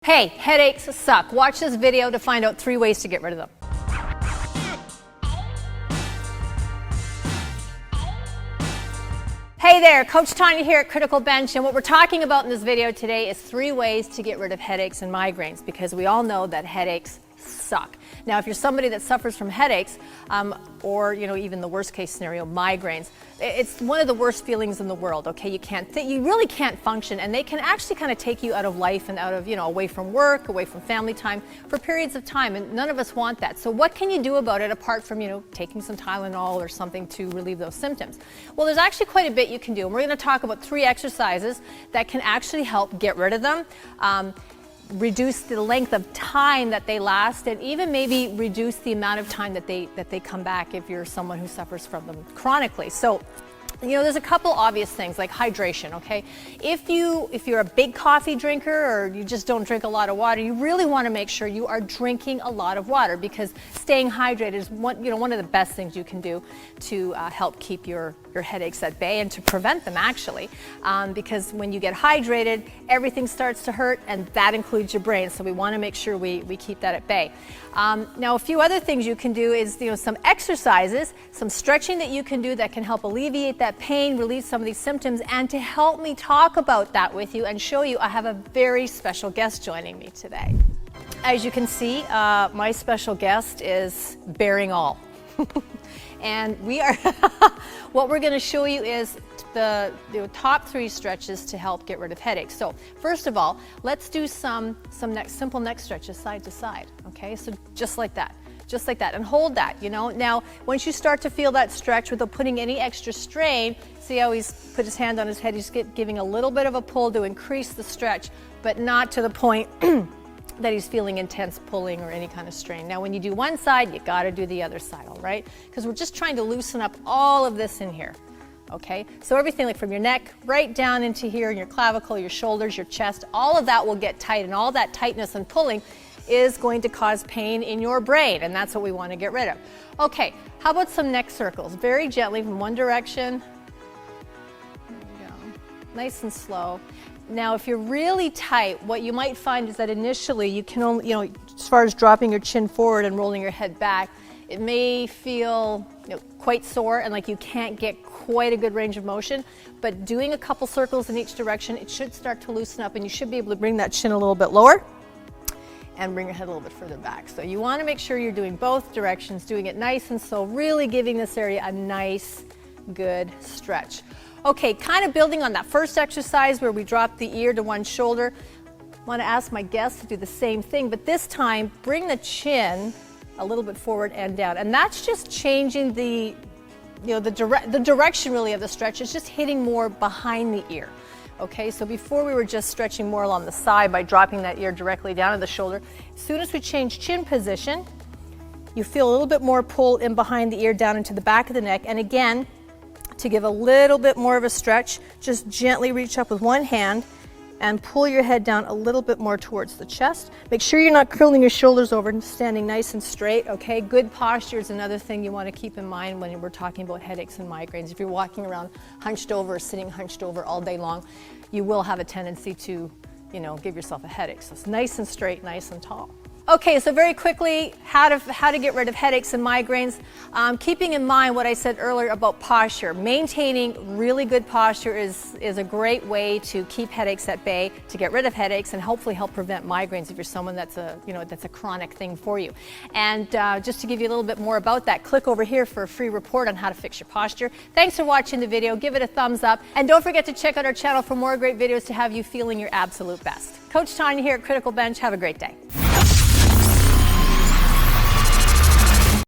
Hey, headaches suck. Watch this video to find out 3 ways to get rid of them. Hey there, Coach Tanya here at Criticalbench, and what we're talking about in this video today is 3 ways to get rid of headaches and migraines, because we all know that headaches suck. Now, if you're somebody that suffers from headaches, or even the worst case scenario, migraines, it's one of the worst feelings in the world. Okay, you really can't function, and they can actually kind of take you out of life and out of away from work, away from family time for periods of time, and none of us want that. So what can you do about it apart from taking some Tylenol or something to relieve those symptoms? Well, there's actually quite a bit you can do, and we're going to talk about 3 exercises that can actually help get rid of them. Reduce the length of time that they last, and even maybe reduce the amount of time that they come back if you're someone who suffers from them chronically. So there's a couple obvious things like hydration. Okay, if you're a big coffee drinker or you just don't drink a lot of water, you really want to make sure you are drinking a lot of water, because staying hydrated is one of the best things you can do to help keep your headaches at bay and to prevent them, actually, because when you get hydrated, everything starts to hurt, and that includes your brain. So we want to make sure we keep that at bay. Now, a few other things you can do is some exercises, some stretching that you can do that can help alleviate that pain, relieve some of these symptoms. And to help me talk about that with you and show you, I have a very special guest joining me today. As you can see, my special guest is bearing all. And what we're going to show you is the top 3 stretches to help get rid of headaches. So first of all, let's do some simple neck stretches side to side. Okay, so just like that, and hold that. Now, once you start to feel that stretch without putting any extra strain, see how he's put his hand on his head. He's giving a little bit of a pull to increase the stretch, but not to the point that he's feeling intense pulling or any kind of strain. Now, when you do one side, you got to do the other side, all right? Because we're just trying to loosen up all of this in here. Okay, so everything like from your neck right down into here, in your clavicle, your shoulders, your chest, all of that will get tight, and all that tightness and pulling is going to cause pain in your brain, and that's what we want to get rid of. Okay, how about some neck circles? Very gently from one direction. There we go. Nice and slow. Now, if you're really tight, what you might find is that initially you can only, as far as dropping your chin forward and rolling your head back, it may feel quite sore and like you can't get quite a good range of motion, but doing a couple circles in each direction, it should start to loosen up, and you should be able to bring that chin a little bit lower and bring your head a little bit further back. So you want to make sure you're doing both directions, doing it nice and slow, really giving this area a nice, good stretch. Okay, kind of building on that first exercise where we dropped the ear to one shoulder, I want to ask my guests to do the same thing, but this time bring the chin a little bit forward and down, and that's just changing the direction really of the stretch. It's just hitting more behind the ear. Okay, so before we were just stretching more along the side by dropping that ear directly down to the shoulder. As soon as we change chin position, you feel a little bit more pull in behind the ear down into the back of the neck, and again, to give a little bit more of a stretch, just gently reach up with one hand and pull your head down a little bit more towards the chest. Make sure you're not curling your shoulders over and standing nice and straight, okay? Good posture is another thing you want to keep in mind when we're talking about headaches and migraines. If you're walking around hunched over or sitting hunched over all day long, you will have a tendency to, give yourself a headache. So it's nice and straight, nice and tall. Okay, so very quickly, how to get rid of headaches and migraines. Keeping in mind what I said earlier about posture. Maintaining really good posture is a great way to keep headaches at bay, to get rid of headaches, and hopefully help prevent migraines if you're someone that's a chronic thing for you. And just to give you a little bit more about that, click over here for a free report on how to fix your posture. Thanks for watching the video. Give it a thumbs up, and don't forget to check out our channel for more great videos to have you feeling your absolute best. Coach Tanya here at Criticalbench. Have a great day.